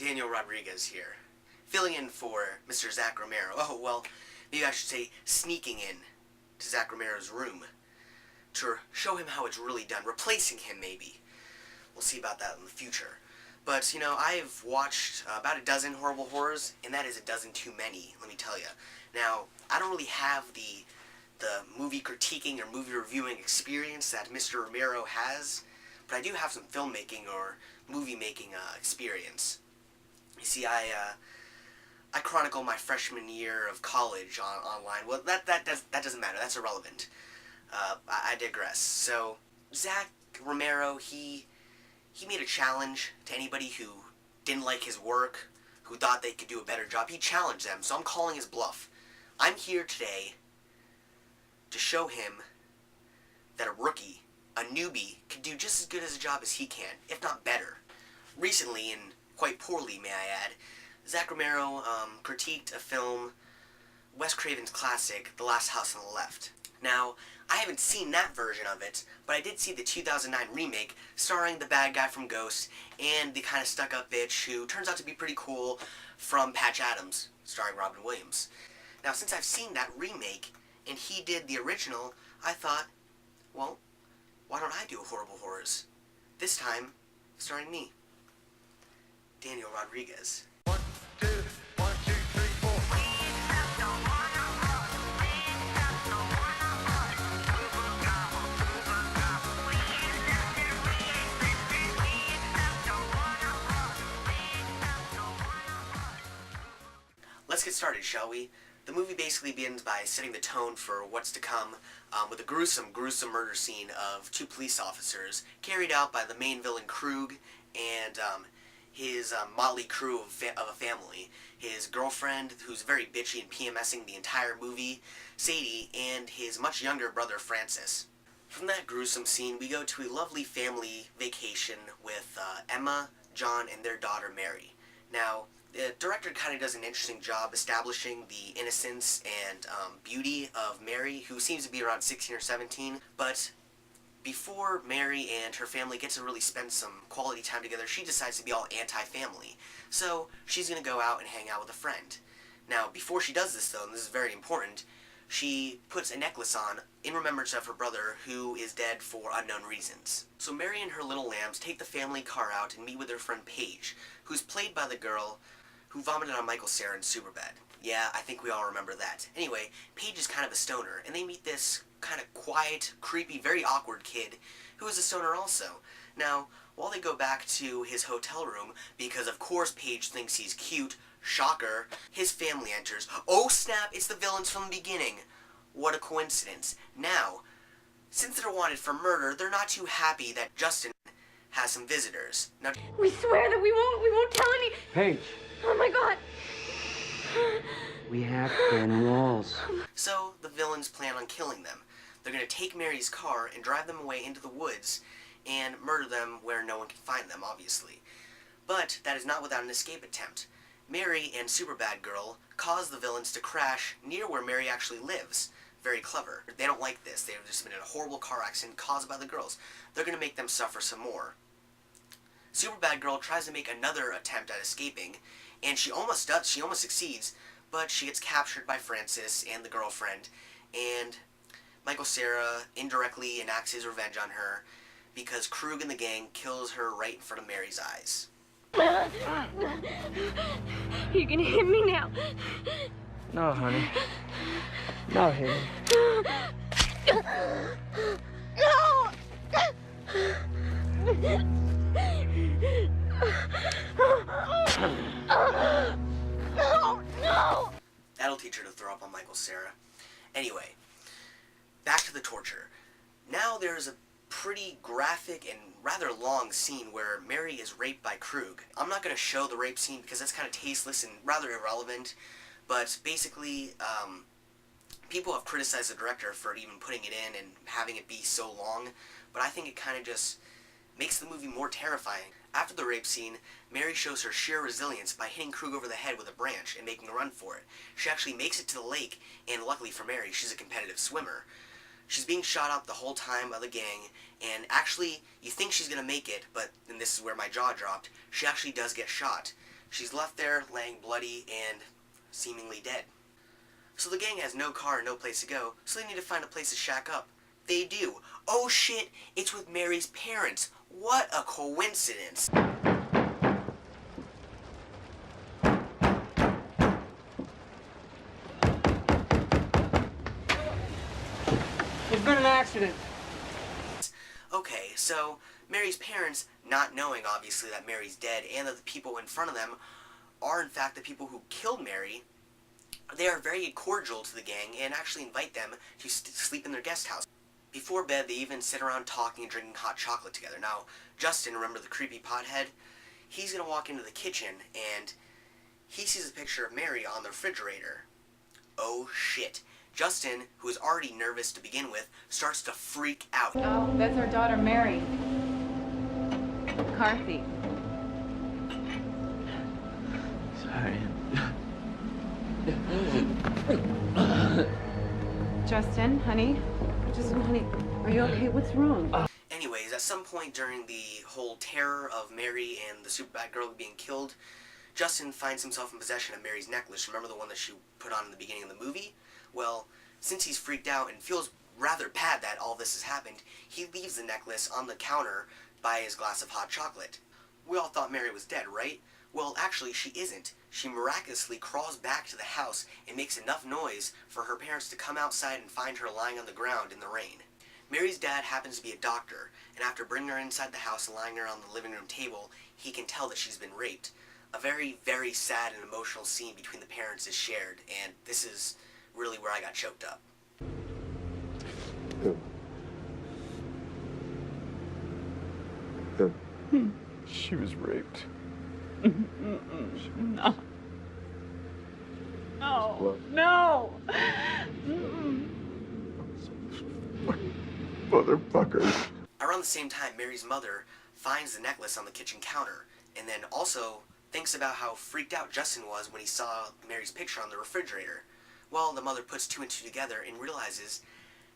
Daniel Rodriguez here, filling in for Mr. Zach Romero. Oh, well, maybe I should say sneaking in to Zach Romero's room to show him how it's really done, replacing him maybe. We'll see about that in the future. But, you know, I've watched about a dozen horrible horrors, and that is a dozen too many, let me tell you. Now, I don't really have the movie critiquing or movie reviewing experience that Mr. Romero has, but I do have some filmmaking or movie making experience. You see, I chronicle my freshman year of college online. Well, that doesn't matter. That's irrelevant. I digress. So, Zach Romero, he made a challenge to anybody who didn't like his work, who thought they could do a better job. He challenged them, so I'm calling his bluff. I'm here today to show him that a rookie, a newbie, can do just as good as a job as he can, if not better. Recently, and quite poorly, may I add, Zach Romero critiqued a film, Wes Craven's classic, The Last House on the Left. Now, I haven't seen that version of it, but I did see the 2009 remake starring the bad guy from Ghost and the kind of stuck-up bitch who turns out to be pretty cool from Patch Adams, starring Robin Williams. Now, since I've seen that remake, and he did the original, I thought, well, why don't I do Horrible Horrors? This time, starring me, Daniel Rodriguez. 1, 2, 1, 2, 3, 4. Let's get started, shall we? The movie basically begins by setting the tone for what's to come with a gruesome murder scene of two police officers carried out by the main villain Krug and his motley crew of a family. His girlfriend, who's very bitchy and PMSing the entire movie, Sadie, and his much younger brother Francis. From that gruesome scene, we go to a lovely family vacation with Emma, John, and their daughter Mary. Now, the director kind of does an interesting job establishing the innocence and beauty of Mary, who seems to be around 16 or 17, but before Mary and her family get to really spend some quality time together, she decides to be all anti-family. So, she's going to go out and hang out with a friend. Now, before she does this, though, and this is very important, she puts a necklace on in remembrance of her brother, who is dead for unknown reasons. So Mary and her little lambs take the family car out and meet with their friend Paige, who's played by the girl who vomited on Michael Cera in Superbad. Yeah, I think we all remember that. Anyway, Paige is kind of a stoner, and they meet this kind of quiet, creepy, very awkward kid who is a stoner also. Now, while they go back to his hotel room, because of course Paige thinks he's cute, shocker, his family enters. Oh snap, it's the villains from the beginning. What a coincidence. Now, since they're wanted for murder, they're not too happy that Justin has some visitors. Now, we swear that we won't tell any... Paige. Oh my god. We have thin walls. So, the villains plan on killing them. They're going to take Mary's car and drive them away into the woods and murder them where no one can find them, obviously. But that is not without an escape attempt. Mary and Superbad Girl cause the villains to crash near where Mary actually lives. Very clever. They don't like this. They've just been in a horrible car accident caused by the girls. They're going to make them suffer some more. Superbad Girl tries to make another attempt at escaping, and she almost does. She almost succeeds, but she gets captured by Francis and the girlfriend, and Michael Cera indirectly enacts his revenge on her because Krug and the gang kills her right in front of Mary's eyes. You're gonna hit me now. No, honey. No, honey. No! No! That'll teach her to throw up on Michael Cera. Anyway, back to the torture. Now there's a pretty graphic and rather long scene where Mary is raped by Krug. I'm not going to show the rape scene because that's kind of tasteless and rather irrelevant, but basically, people have criticized the director for even putting it in and having it be so long, but I think it kind of just makes the movie more terrifying. After the rape scene, Mary shows her sheer resilience by hitting Krug over the head with a branch and making a run for it. She actually makes it to the lake, and luckily for Mary, she's a competitive swimmer. She's being shot up the whole time by the gang, and actually, you think she's going to make it, but, and this is where my jaw dropped, she actually does get shot. She's left there laying bloody and seemingly dead. So the gang has no car and no place to go, so they need to find a place to shack up. They do. Oh shit, it's with Mary's parents. What a coincidence. There's been an accident. Okay, so Mary's parents, not knowing obviously that Mary's dead and that the people in front of them are in fact the people who killed Mary, they are very cordial to the gang and actually invite them to sleep in their guest house. Before bed, they even sit around talking and drinking hot chocolate together. Now, Justin, remember the creepy pothead? He's going to walk into the kitchen and he sees a picture of Mary on the refrigerator. Oh shit. Justin, who is already nervous to begin with, starts to freak out. Oh, that's our daughter, Mary. McCarthy. Sorry. Justin, honey. Justin, honey. Are you okay? What's wrong? Anyways, at some point during the whole terror of Mary and the super bad girl being killed, Justin finds himself in possession of Mary's necklace. Remember the one that she put on in the beginning of the movie? Well, since he's freaked out and feels rather bad that all this has happened, he leaves the necklace on the counter by his glass of hot chocolate. We all thought Mary was dead, right? Well, actually, she isn't. She miraculously crawls back to the house and makes enough noise for her parents to come outside and find her lying on the ground in the rain. Mary's dad happens to be a doctor, and after bringing her inside the house and lying her on the living room table, he can tell that she's been raped. A very, very sad and emotional scene between the parents is shared, and this is really where I got choked up. She was raped. No. No. No. Motherfucker. Around the same time, Mary's mother finds the necklace on the kitchen counter, and then also thinks about how freaked out Justin was when he saw Mary's picture on the refrigerator. Well, the mother puts two and two together and realizes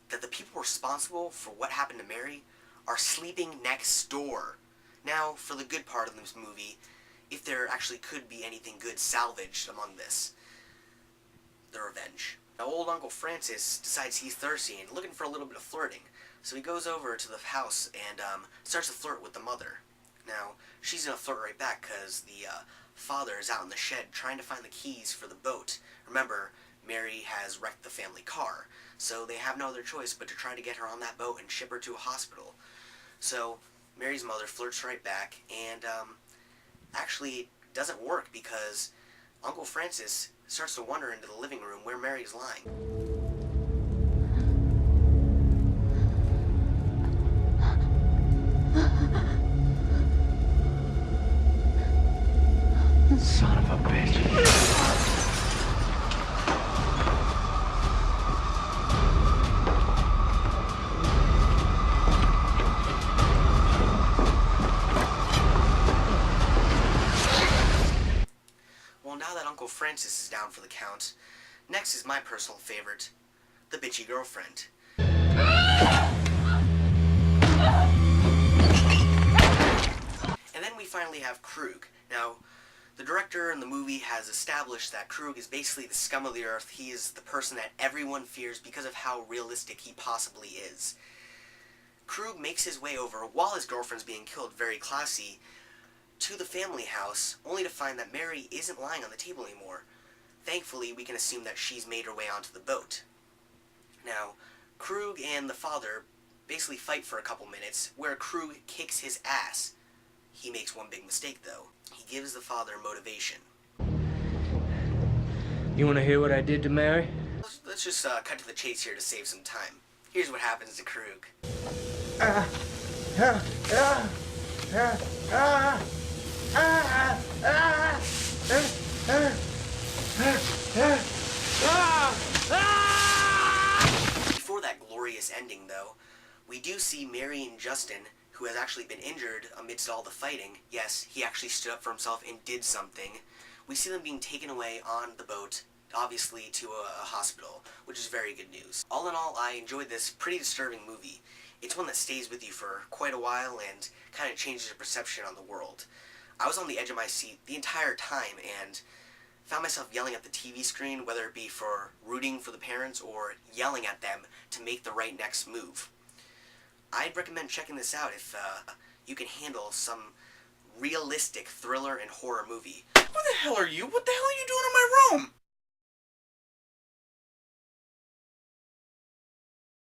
that the people responsible for what happened to Mary are sleeping next door. Now, for the good part of this movie, if there actually could be anything good salvaged among this, the revenge. Now, old Uncle Francis decides he's thirsty and looking for a little bit of flirting, so he goes over to the house and starts to flirt with the mother. Now, she's gonna flirt right back because the father is out in the shed trying to find the keys for the boat. Remember, Mary has wrecked the family car, so they have no other choice but to try to get her on that boat and ship her to a hospital. So Mary's mother flirts right back, and actually it doesn't work because Uncle Francis starts to wander into the living room where Mary's lying. Son of a bitch. Well, now that Uncle Francis is down for the count, next is my personal favorite, the bitchy girlfriend. And then we finally have Krug. Now, the director in the movie has established that Krug is basically the scum of the earth. He is the person that everyone fears because of how realistic he possibly is. Krug makes his way over, while his girlfriend's being killed, very classy, to the family house, only to find that Mary isn't lying on the table anymore. Thankfully, we can assume that she's made her way onto the boat. Now, Krug and the father basically fight for a couple minutes, where Krug kicks his ass. He makes one big mistake, though. He gives the father motivation. You want to hear what I did to Mary? Let's just cut to the chase here to save some time. Here's what happens to Krug. Before that glorious ending, though, we do see Mary and Justin, who has actually been injured amidst all the fighting. Yes, he actually stood up for himself and did something. We see them being taken away on the boat, obviously to a hospital, which is very good news. All in all, I enjoyed this pretty disturbing movie. It's one that stays with you for quite a while and kind of changes your perception on the world. I was on the edge of my seat the entire time and found myself yelling at the TV screen, whether it be for rooting for the parents or yelling at them to make the right next move. I'd recommend checking this out if you can handle some realistic thriller and horror movie. Who the hell are you? What the hell are you doing in my room?